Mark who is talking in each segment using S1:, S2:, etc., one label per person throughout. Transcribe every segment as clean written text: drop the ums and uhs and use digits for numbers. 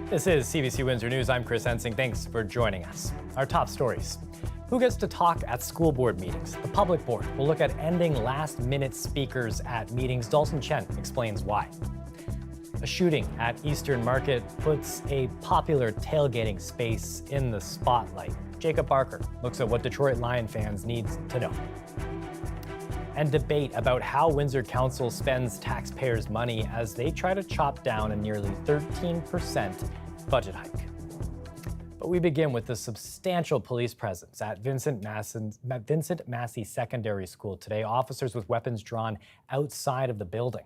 S1: This is CBC Windsor News. I'm Chris Ensing. Thanks for joining us. Our top stories. Who gets to talk at school board meetings? The public board will look at ending last-minute speakers at meetings. Dalton Chen explains why. A shooting at Eastern Market puts a popular tailgating space in the spotlight. Jacob Barker looks at what Detroit Lion fans need to know. And debate about how Windsor Council spends taxpayers' money as they try to chop down a nearly 13% budget hike. But we begin with the substantial police presence at Vincent Massey Secondary School today. Officers with weapons drawn outside of the building.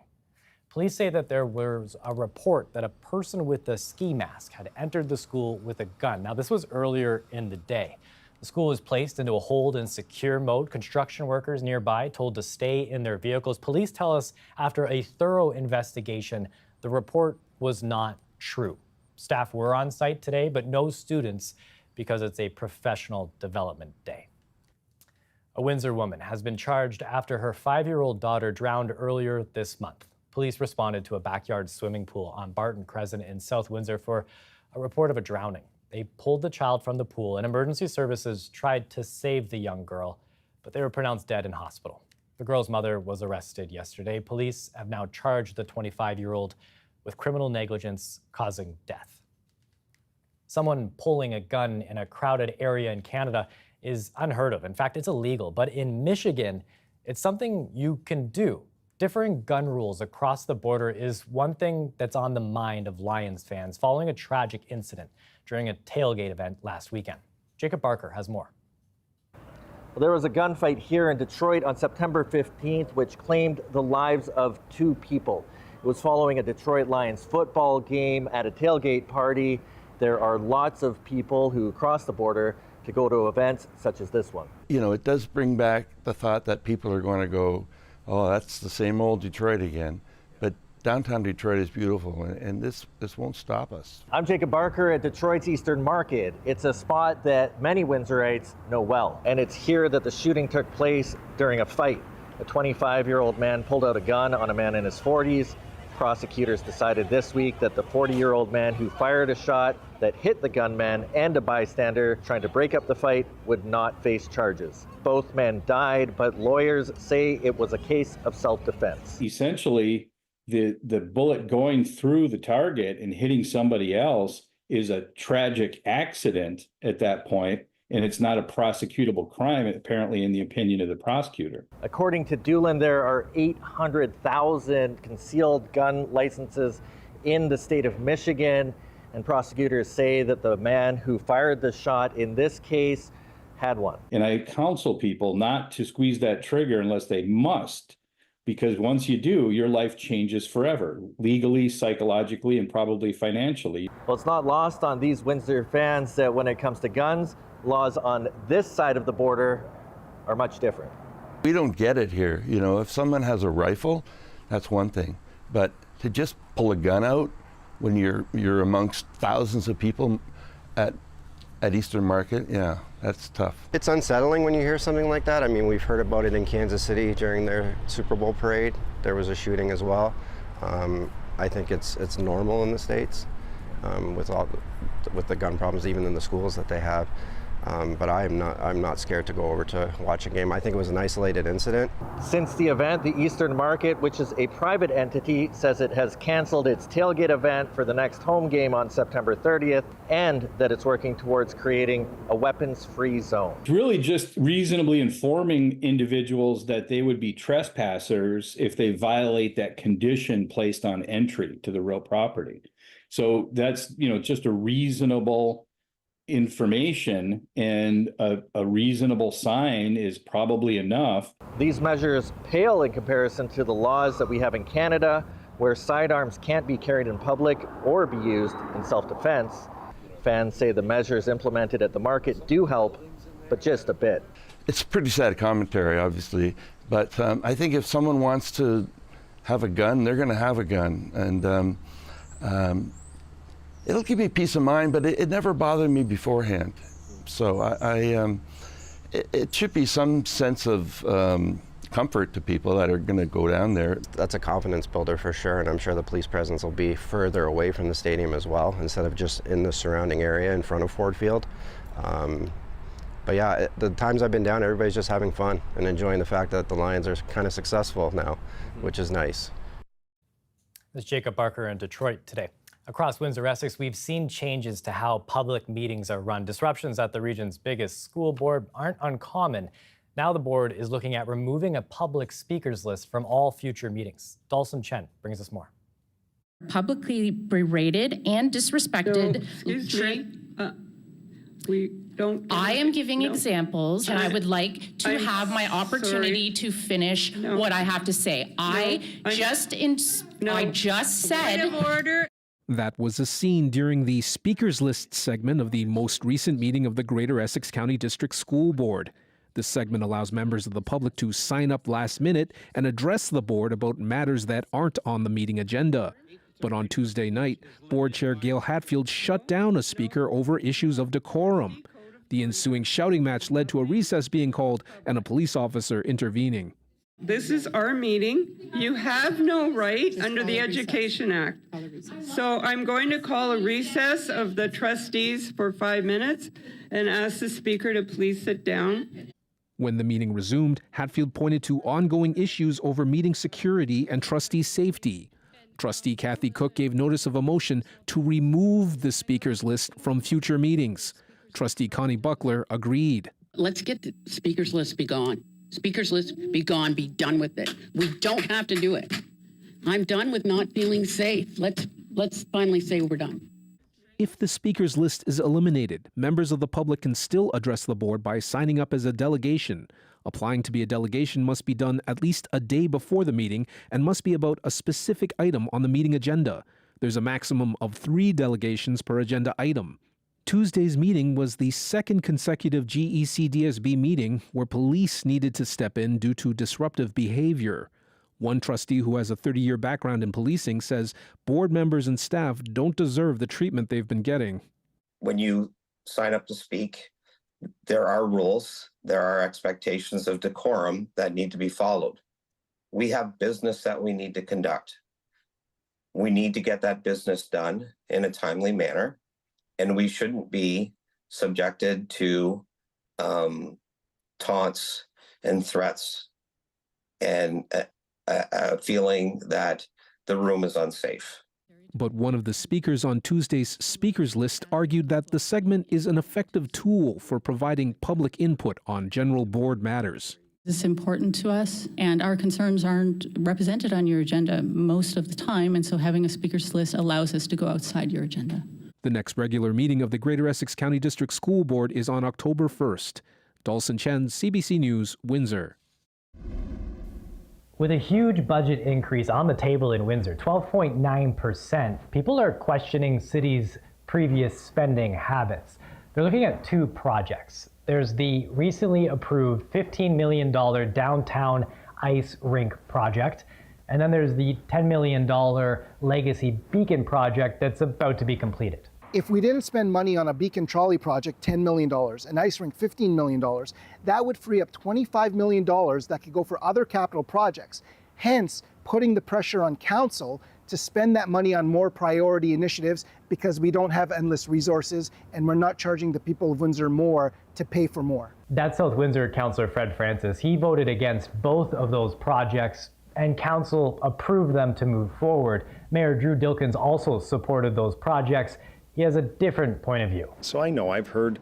S1: Police say that there was a report that a person with a ski mask had entered the school with a gun. Now, this was earlier in the day. The school was placed into a hold and secure mode. Construction workers nearby told to stay in their vehicles. Police tell us after a thorough investigation, the report was not true. Staff were on site today, but no students because it's a professional development day. A Windsor woman has been charged after her 5-year-old daughter drowned earlier this month. Police responded to a backyard swimming pool on Barton Crescent in South Windsor for a report of a drowning. They pulled the child from the pool, and emergency services tried to save the young girl, but they were pronounced dead in hospital. The girl's mother was arrested yesterday. Police have now charged the 25-year-old with criminal negligence causing death. Someone pulling a gun in a crowded area in Canada is unheard of. In fact, it's illegal. But in Michigan, it's something you can do. Differing gun rules across the border is one thing that's on the mind of Lions fans following a tragic incident during a tailgate event last weekend. Jacob Barker has more.
S2: Well, there was a gunfight here in Detroit on September 15th, which claimed the lives of 2 people. It was following a Detroit Lions football game at a tailgate party. There are lots of people who cross the border to go to events such as this one.
S3: You know, it does bring back the thought that people are going to go, oh, that's the same old Detroit again. But downtown Detroit is beautiful, and this won't stop us.
S2: I'm Jacob Barker at Detroit's Eastern Market. It's a spot that many Windsorites know well, and it's here that the shooting took place during a fight. A 25-year-old man pulled out a gun on a man in his 40s. Prosecutors decided this week that the 40-year-old man who fired a shot that hit the gunman and a bystander trying to break up the fight would not face charges. Both men died, but lawyers say it was a case of self-defense.
S4: Essentially, the bullet going through the target and hitting somebody else is a tragic accident at that point, and it's not a prosecutable crime, apparently, in the opinion of the prosecutor.
S2: According to Doolin, there are 800,000 concealed gun licenses in the state of Michigan, and prosecutors say that the man who fired the shot in this case had one.
S4: And I counsel people not to squeeze that trigger unless they must, because once you do, your life changes forever, legally, psychologically, and probably financially.
S2: Well, it's not lost on these Windsor fans that when it comes to guns, laws on this side of the border are much different.
S3: We don't get it here. You know, if someone has a rifle, that's one thing. But to just pull a gun out when you're amongst thousands of people at Eastern Market, yeah, that's tough.
S5: It's unsettling when you hear something like that. I mean, we've heard about it in Kansas City during their Super Bowl parade. There was a shooting as well. I think it's normal in the States with the gun problems, even in the schools that they have. But I'm not scared to go over to watch a game. I think it was an isolated incident.
S2: Since the event, the Eastern Market, which is a private entity, says it has canceled its tailgate event for the next home game on September 30th, and that it's working towards creating a weapons-free zone.
S4: It's really just reasonably informing individuals that they would be trespassers if they violate that condition placed on entry to the real property. So that's, just a reasonable information, and a reasonable sign is probably enough.
S2: These measures pale in comparison to the laws that we have in Canada, where sidearms can't be carried in public or be used in self-defense. Fans say the measures implemented at the market do help, but just a bit.
S3: It's pretty sad commentary, obviously, but I think if someone wants to have a gun, they're going to have a gun, and it'll give me peace of mind, but it never bothered me beforehand. So it should be some sense of comfort to people that are going to go down there.
S5: That's a confidence builder for sure, and I'm sure the police presence will be further away from the stadium as well, instead of just in the surrounding area in front of Ford Field. But yeah, the times I've been down, everybody's just having fun and enjoying the fact that the Lions are kind of successful now, which is nice.
S1: This is Jacob Barker in Detroit today. Across Windsor, Essex, we've seen changes to how public meetings are run. Disruptions at the region's biggest school board aren't uncommon. Now the board is looking at removing a public speakers list from all future meetings. Dawson Chen brings us more.
S6: Publicly berated and disrespected. I am giving examples, and I would like to have my opportunity to finish what I have to say. I just said.
S7: Order. That was a scene during the Speakers List segment of the most recent meeting of the Greater Essex County District School Board. This segment allows members of the public to sign up last minute and address the board about matters that aren't on the meeting agenda. But on Tuesday night, Board Chair Gail Hatfield shut down a speaker over issues of decorum. The ensuing shouting match led to a recess being called and a police officer intervening.
S8: This is our meeting. You have no right under the Education Act. So I'm going to call a recess of the trustees for 5 minutes and ask the speaker to please sit down.
S7: When the meeting resumed, Hatfield pointed to ongoing issues over meeting security and trustee safety. Trustee Kathy Cook gave notice of a motion to remove the speakers list from future meetings. Trustee Connie Buckler agreed.
S9: Let's get the speakers list be gone. Speakers list be gone, be done with it. We don't have to do it. I'm done with not feeling safe. Let's finally say we're done.
S7: If the speakers list is eliminated, members of the public can still address the board by signing up as a delegation. Applying to be a delegation must be done at least a day before the meeting and must be about a specific item on the meeting agenda. There's a maximum of 3 delegations per agenda item. Tuesday's meeting was the second consecutive GEC-DSB meeting where police needed to step in due to disruptive behavior. One trustee who has a 30-year background in policing says board members and staff don't deserve the treatment they've been getting.
S10: When you sign up to speak, there are rules, there are expectations of decorum that need to be followed. We have business that we need to conduct. We need to get that business done in a timely manner. And we shouldn't be subjected to taunts and threats and a feeling that the room is unsafe.
S7: But one of the speakers on Tuesday's speakers list argued that the segment is an effective tool for providing public input on general board matters.
S6: It's important to us, and our concerns aren't represented on your agenda most of the time, and so having a speakers list allows us to go outside your agenda.
S7: The next regular meeting of the Greater Essex County District School Board is on October 1st. Dawson Chen, CBC News, Windsor.
S1: With a huge budget increase on the table in Windsor, 12.9%, people are questioning city's previous spending habits. They're looking at 2 projects. There's the recently approved $15 million downtown ice rink project, and then there's the $10 million legacy beacon project that's about to be completed.
S11: If we didn't spend money on a beacon trolley project, $10 million, an ice rink, $15 million, that would free up $25 million that could go for other capital projects, hence putting the pressure on council to spend that money on more priority initiatives because we don't have endless resources and we're not charging the people of Windsor more to pay for more.
S1: That's South Windsor Councillor Fred Francis. He voted against both of those projects and council approved them to move forward. Mayor Drew Dilkins also supported those projects. He has a different point of view.
S12: So I know I've heard,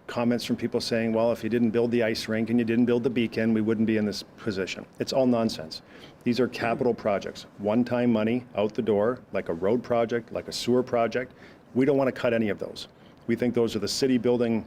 S12: comments from people saying, well, if you didn't build the ice rink and you didn't build the beacon, we wouldn't be in this position. It's all nonsense. These are capital projects, one-time money out the door, like a road project, like a sewer project. We don't want to cut any of those. We think those are the city building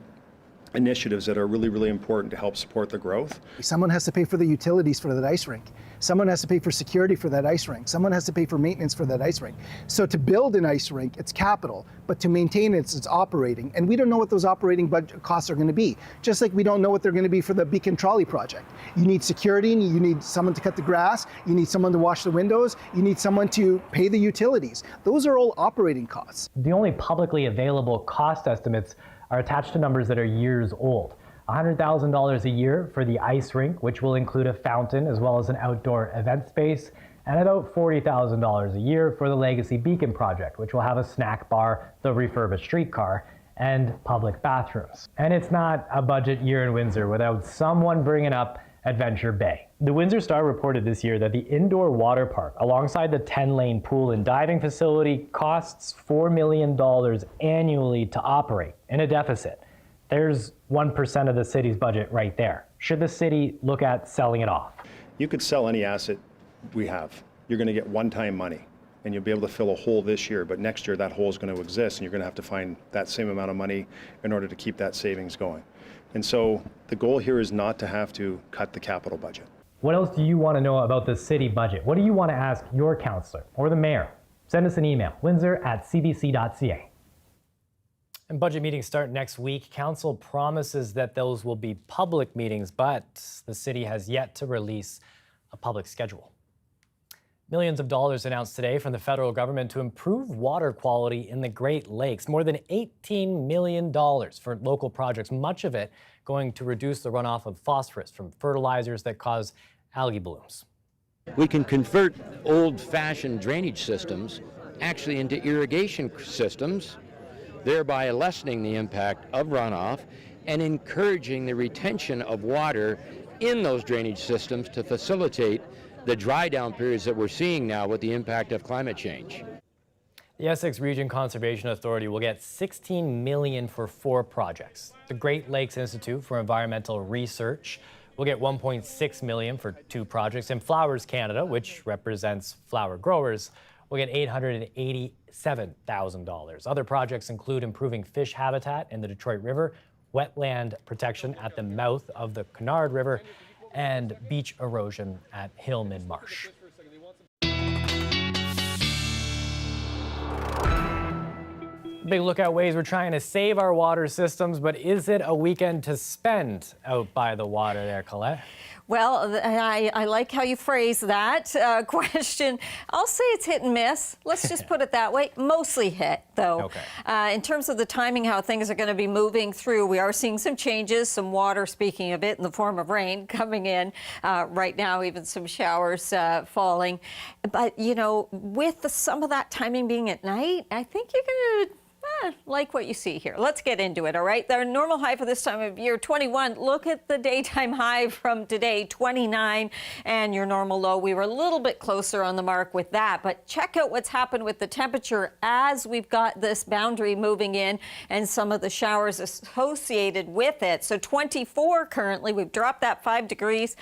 S12: initiatives that are really, really important to help support the growth.
S11: Someone has to pay for the utilities for that ice rink. Someone has to pay for security for that ice rink. Someone has to pay for maintenance for that ice rink. So to build an ice rink, it's capital, but to maintain it, it's operating. And we don't know what those operating budget costs are going to be, just like we don't know what they're going to be for the beacon trolley project. You need security, you need someone to cut the grass, you need someone to wash the windows, you need someone to pay the utilities. Those are all operating costs.
S1: The only publicly available cost estimates are attached to numbers that are years old. $100,000 a year for the ice rink, which will include a fountain as well as an outdoor event space, and about $40,000 a year for the Legacy Beacon project, which will have a snack bar, the refurbished streetcar, and public bathrooms. And it's not a budget year in Windsor without someone bringing up Adventure Bay. The Windsor Star reported this year that the indoor water park, alongside the 10-lane pool and diving facility, costs $4 million annually to operate, in a deficit. There's 1% of the city's budget right there. Should the city look at selling it off?
S12: You could sell any asset we have. You're going to get one-time money, and you'll be able to fill a hole this year, but next year that hole is going to exist, and you're going to have to find that same amount of money in order to keep that savings going. And so the goal here is not to have to cut the capital budget.
S1: What else do you want to know about the city budget? What do you want to ask your councillor or the mayor? Send us an email, windsor@cbc.ca. And budget meetings start next week. Council promises that those will be public meetings, but the city has yet to release a public schedule. Millions of dollars announced today from the federal government to improve water quality in the Great Lakes. More than $18 million for local projects, much of it going to reduce the runoff of phosphorus from fertilizers that cause algae blooms.
S13: We can convert old-fashioned drainage systems actually into irrigation systems, thereby lessening the impact of runoff and encouraging the retention of water in those drainage systems to facilitate the dry down periods that we're seeing now with the impact of climate change.
S1: The Essex Region Conservation Authority will get $16 million for 4 projects. The Great Lakes Institute for Environmental Research will get $1.6 million for 2 projects, and Flowers Canada, which represents flower growers, will get $887,000. Other projects include improving fish habitat in the Detroit River, wetland protection at the mouth of the Kennard River, and beach erosion at Hillman Marsh. Big look at ways we're trying to save our water systems, but is it a weekend to spend out by the water there, Colette?
S14: Well, I like how you phrase that question. I'll say it's hit and miss. Let's just put it that way. Mostly hit, though.
S1: Okay.
S14: In terms of the timing, how things are going to be moving through, we are seeing some changes, some water, speaking of it, in the form of rain coming in right now, even some showers falling. But, you know, with some of that timing being at night, I think you're going to like what you see here. Let's get into it, all right? Their normal high for this time of year, 21. Look at the daytime high from today, 29, and your normal low. We were a little bit closer on the mark with that, but check out what's happened with the temperature as we've got this boundary moving in and some of the showers associated with it. So 24 currently. We've dropped that 5 degrees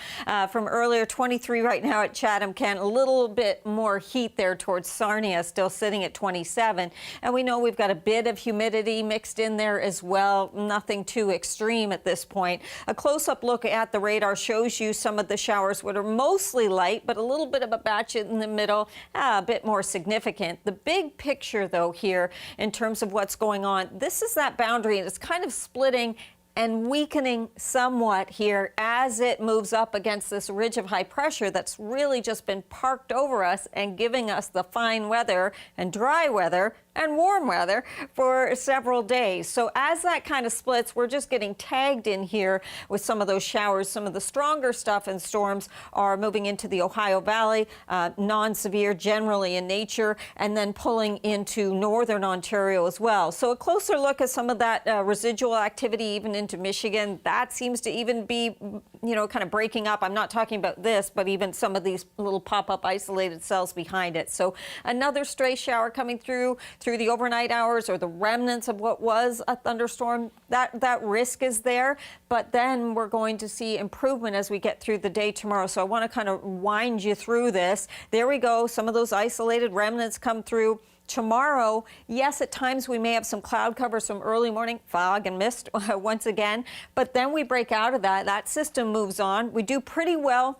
S14: from earlier, 23 right now at Chatham-Kent. A little bit more heat there towards Sarnia, still sitting at 27. And we know we've got a bit of humidity mixed in there as well. Nothing too extreme at this point. A close-up look at the radar shows you some of the showers that are mostly light, but a little bit of a batch in the middle, a bit more significant. The big picture, though, here in terms of what's going on, this is that boundary, and it's kind of splitting and weakening somewhat here as it moves up against this ridge of high pressure that's really just been parked over us and giving us the fine weather and dry weather and warm weather for several days. So as that kind of splits, we're just getting tagged in here with some of those showers. Some of the stronger stuff and storms are moving into the Ohio Valley, non-severe generally in nature, and then pulling into northern Ontario as well. So a closer look at some of that residual activity even into Michigan. That seems to even be, you know, kind of breaking up. I'm not talking about this, but even some of these little pop-up isolated cells behind it. So another stray shower coming through the overnight hours, or the remnants of what was a thunderstorm. That risk is there, but then we're going to see improvement as we get through the day tomorrow. So I want to kind of wind you through this. There we go. Some of those isolated remnants come through. Tomorrow, yes, at times we may have some cloud cover, some early morning fog and mist once again, but then we break out of that. That system moves on. We do pretty well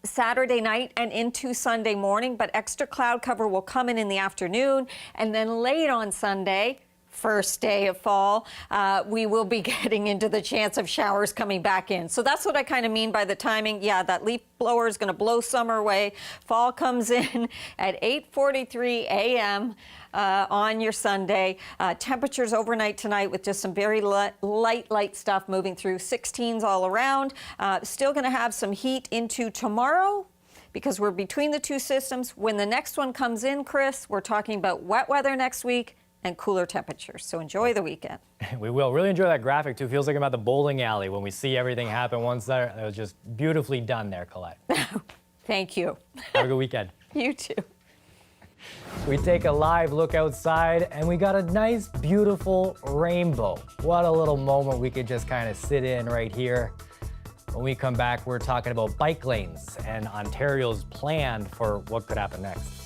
S14: Saturday night and into Sunday morning, but extra cloud cover will come in the afternoon, and then late on Sunday, first day of fall, we will be getting into the chance of showers coming back in. So that's what I kind of mean by the timing. Yeah, that leaf blower is going to blow summer away. Fall comes in at 8:43 a.m. On your Sunday. Temperatures overnight tonight with just some very light stuff moving through. 16s all around. Still going to have some heat into tomorrow, because we're between the two systems. When the next one comes in, Chris, we're talking about wet weather next week and cooler temperatures. So enjoy the weekend.
S1: We will. Really enjoy that graphic, too. Feels like I'm at the bowling alley when we see everything happen once there. It was just beautifully done there, Colette.
S14: Thank you.
S1: Have a good weekend.
S14: You too.
S1: We take a live look outside, and we got a nice, beautiful rainbow. What a little moment we could just kind of sit in right here. When we come back, we're talking about bike lanes and Ontario's plan for what could happen next.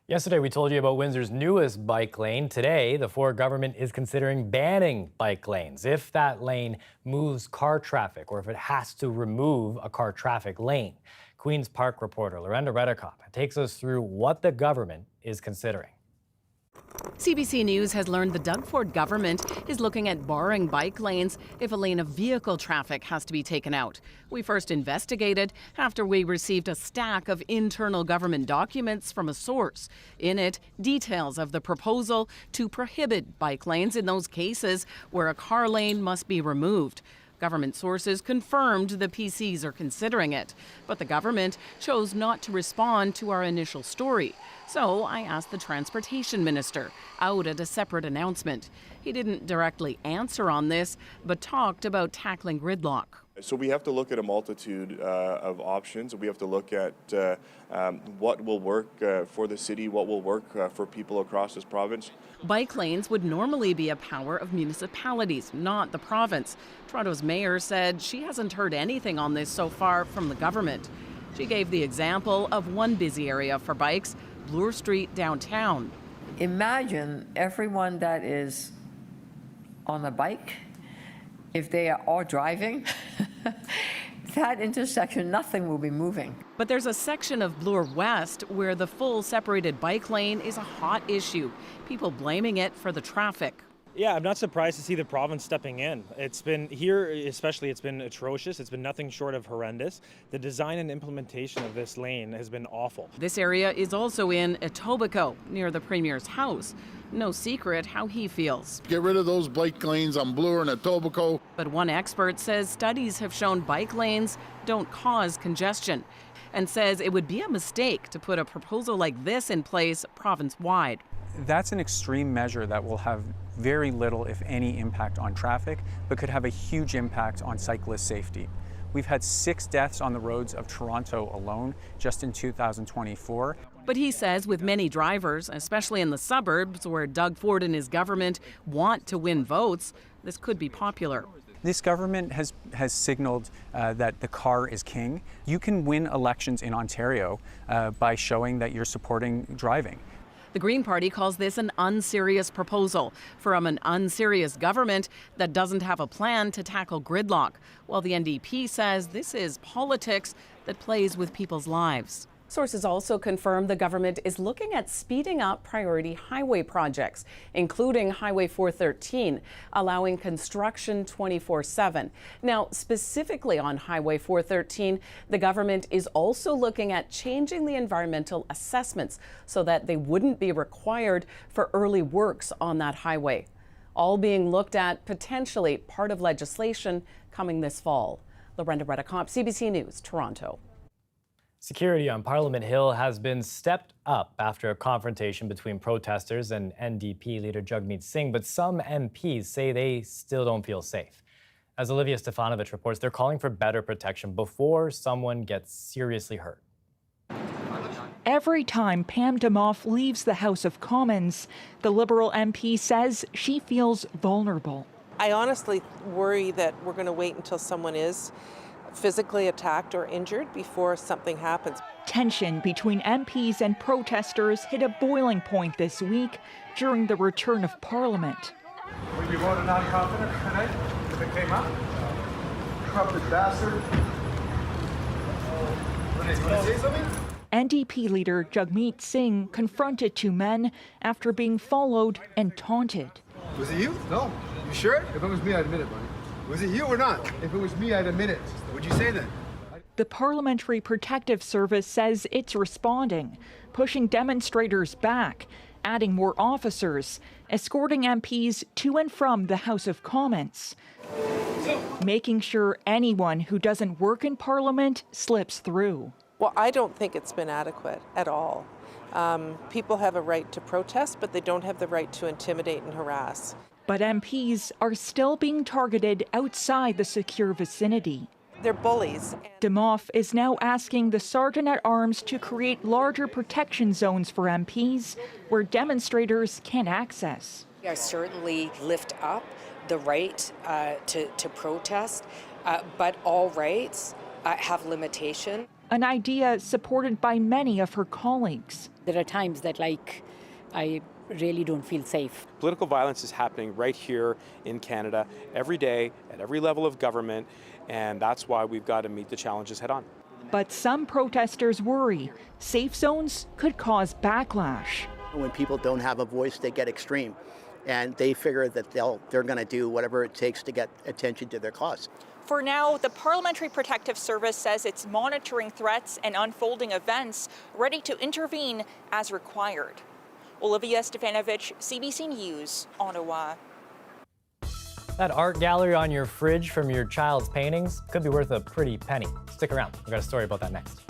S1: Yesterday, we told you about Windsor's newest bike lane. Today, the Ford government is considering banning bike lanes if that lane moves car traffic or if it has to remove a car traffic lane. Queen's Park reporter Lorenda Reddekopp takes us through what the government is considering.
S6: CBC News has learned the Doug Ford government is looking at barring bike lanes if a lane of vehicle traffic has to be taken out. We first investigated after we received a stack of internal government documents from a source. In it, details of the proposal to prohibit bike lanes in those cases where a car lane must be removed. Government sources confirmed the PCs are considering it, but the government chose not to respond to our initial story. So I asked the transportation minister out at a separate announcement. He didn't directly answer on this, but talked about tackling gridlock.
S15: So we have to look at a multitude of options. We have to look at what will work for the city, what will work for people across this province.
S6: Bike lanes would normally be a power of municipalities, not the province. Toronto's mayor said she hasn't heard anything on this so far from the government. She gave the example of one busy area for bikes, Bloor Street downtown.
S16: Imagine everyone that is on a bike, if they are all driving, that intersection, nothing will be moving.
S6: But there's a section of Bloor West where the full separated bike lane is a hot issue. People blaming it for the traffic.
S17: Yeah, I'm not surprised to see the province stepping in. It's been here, especially, it's been atrocious. It's been nothing short of horrendous. The design and implementation of this lane has been awful.
S6: This area is also in Etobicoke, near the Premier's house. No secret how he feels.
S18: Get rid of those bike lanes on Bloor and Etobicoke.
S6: But one expert says studies have shown bike lanes don't cause congestion, and says it would be a mistake to put a proposal like this in place province-wide.
S19: That's an extreme measure that will have very little, if any, impact on traffic, but could have a huge impact on cyclist safety. We've had 6 deaths on the roads of Toronto alone just in 2024.
S6: But he says with many drivers, especially in the suburbs where Doug Ford and his government want to win votes, this could be popular.
S19: This government has signaled that the car is king. You can win elections in Ontario by showing that you're supporting driving.
S6: The Green Party calls this an unserious proposal from an unserious government that doesn't have a plan to tackle gridlock, while the NDP says this is politics that plays with people's lives. Sources also confirm the government is looking at speeding up priority highway projects, including Highway 413, allowing construction 24/7. Now, specifically on Highway 413, the government is also looking at changing the environmental assessments so that they wouldn't be required for early works on that highway. All being looked at potentially part of legislation coming this fall. Lorenda Redicomp, CBC News, Toronto.
S1: Security on Parliament Hill has been stepped up after a confrontation between protesters and NDP leader Jagmeet Singh, but some MPs say they still don't feel safe. As Olivia Stefanovich reports, they're calling for better protection before someone gets seriously hurt.
S20: Every time Pam Demoff leaves the House of Commons, the Liberal MP says she feels vulnerable.
S21: I honestly worry that we're going to wait until someone is physically attacked or injured before something happens.
S20: Tension between MPs and protesters hit a boiling point this week during the return of Parliament.
S22: Would you vote a non-confidence tonight if it came up? Corrupted bastard. Want to say something?
S20: NDP leader Jagmeet Singh confronted 2 men after being followed and taunted.
S22: Was it you? No. You sure? If it was me, I'd admit it, buddy. Was it you or not? If it was me, I'd admit it. What'd you say then?
S20: The Parliamentary Protective Service says it's responding, pushing demonstrators back, adding more officers, escorting MPs to and from the House of Commons, making sure anyone who doesn't work in Parliament slips through.
S21: Well, I don't think it's been adequate at all. People have a right to protest, but they don't have the right to intimidate and harass.
S20: But MPs are still being targeted outside the secure vicinity.
S21: They're bullies.
S20: Demoff is now asking the Sergeant-at-Arms to create larger protection zones for MPs where demonstrators can't access.
S23: I certainly lift up the right to protest, but all rights have limitation.
S20: An idea supported by many of her colleagues.
S24: There are times that, I really don't feel safe.
S25: Political violence is happening right here in Canada every day at every level of government, and that's why we've got to meet the challenges head on.
S20: But some protesters worry safe zones could cause backlash.
S2: When people don't have a voice, they get extreme. And they figure that they're going to do whatever it takes to get attention to their cause.
S3: For now, the Parliamentary Protective Service says it's monitoring threats and unfolding events, ready to intervene as required. Olivia Stefanovic, CBC News, Ottawa.
S1: That art gallery on your fridge from your child's paintings could be worth a pretty penny. Stick around. We've got a story about that next.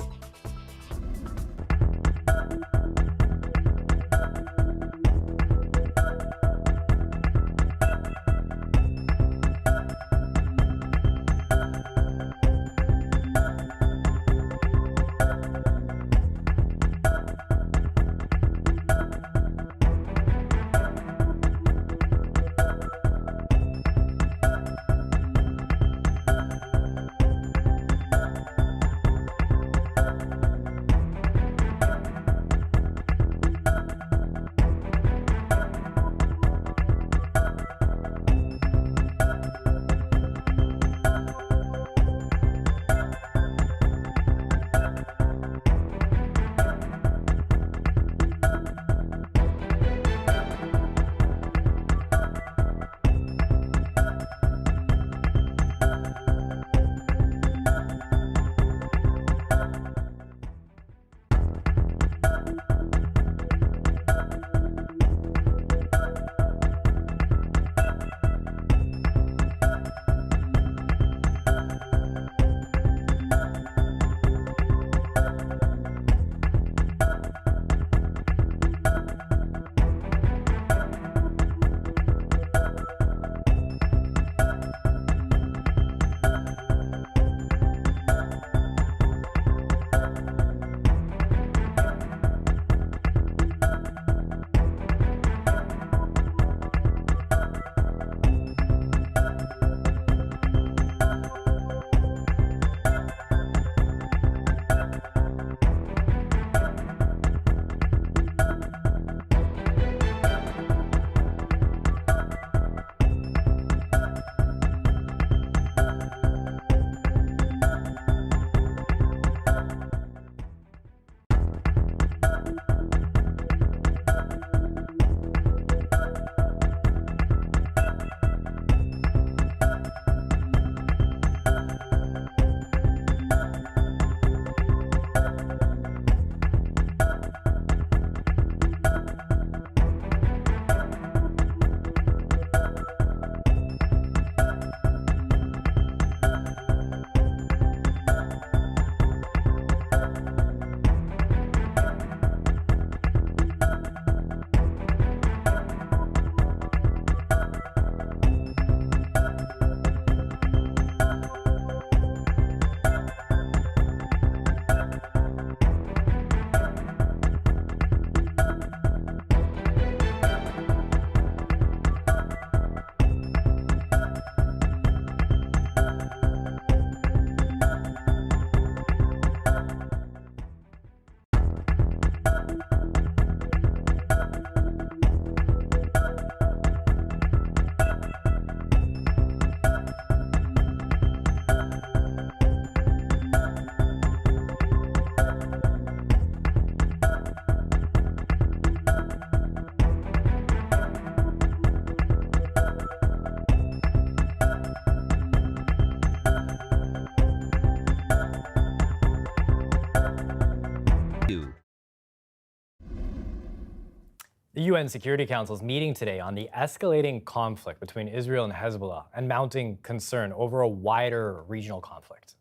S1: The UN Security Council is meeting today on the escalating conflict between Israel and Hezbollah and mounting concern over a wider regional conflict.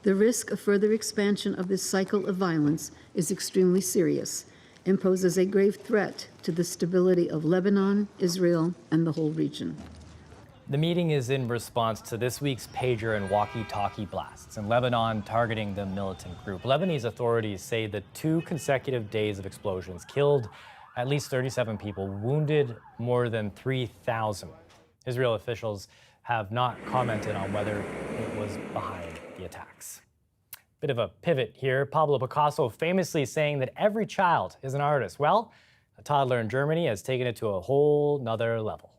S4: The risk of further expansion of this cycle of violence is extremely serious and poses a grave threat to the stability of Lebanon, Israel, and the whole region.
S1: The meeting is in response to this week's pager and walkie-talkie blasts in Lebanon targeting the militant group. Lebanese authorities say the 2 consecutive days of explosions killed at least 37 people, wounded more than 3,000. Israel officials have not commented on whether it was behind the attacks. Bit of a pivot here. Pablo Picasso famously saying that every child is an artist. Well, a toddler in Germany has taken it to a whole nother level.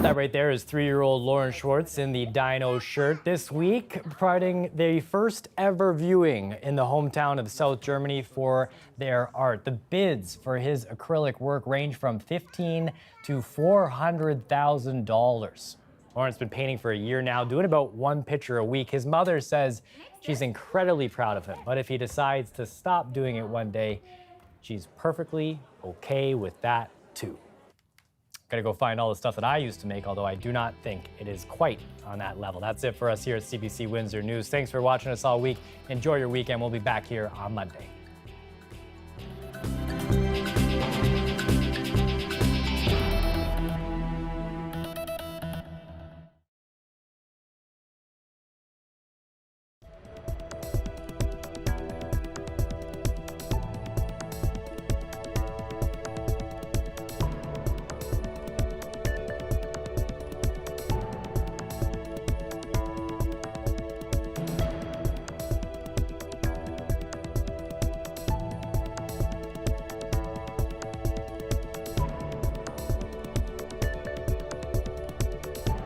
S1: That right there is 3-year-old Lauren Schwartz in the Dino shirt this week, providing the first ever viewing in the hometown of South Germany for their art. The bids for his acrylic work range from $15,000 to $400,000. Lauren's been painting for a year now, doing about 1 picture a week. His mother says she's incredibly proud of him, but if he decides to stop doing it one day, she's perfectly okay with that too. Gotta go find all the stuff that I used to make, although I do not think it is quite on that level. That's it for us here at CBC Windsor News. Thanks for watching us all week. Enjoy your weekend. We'll be back here on Monday.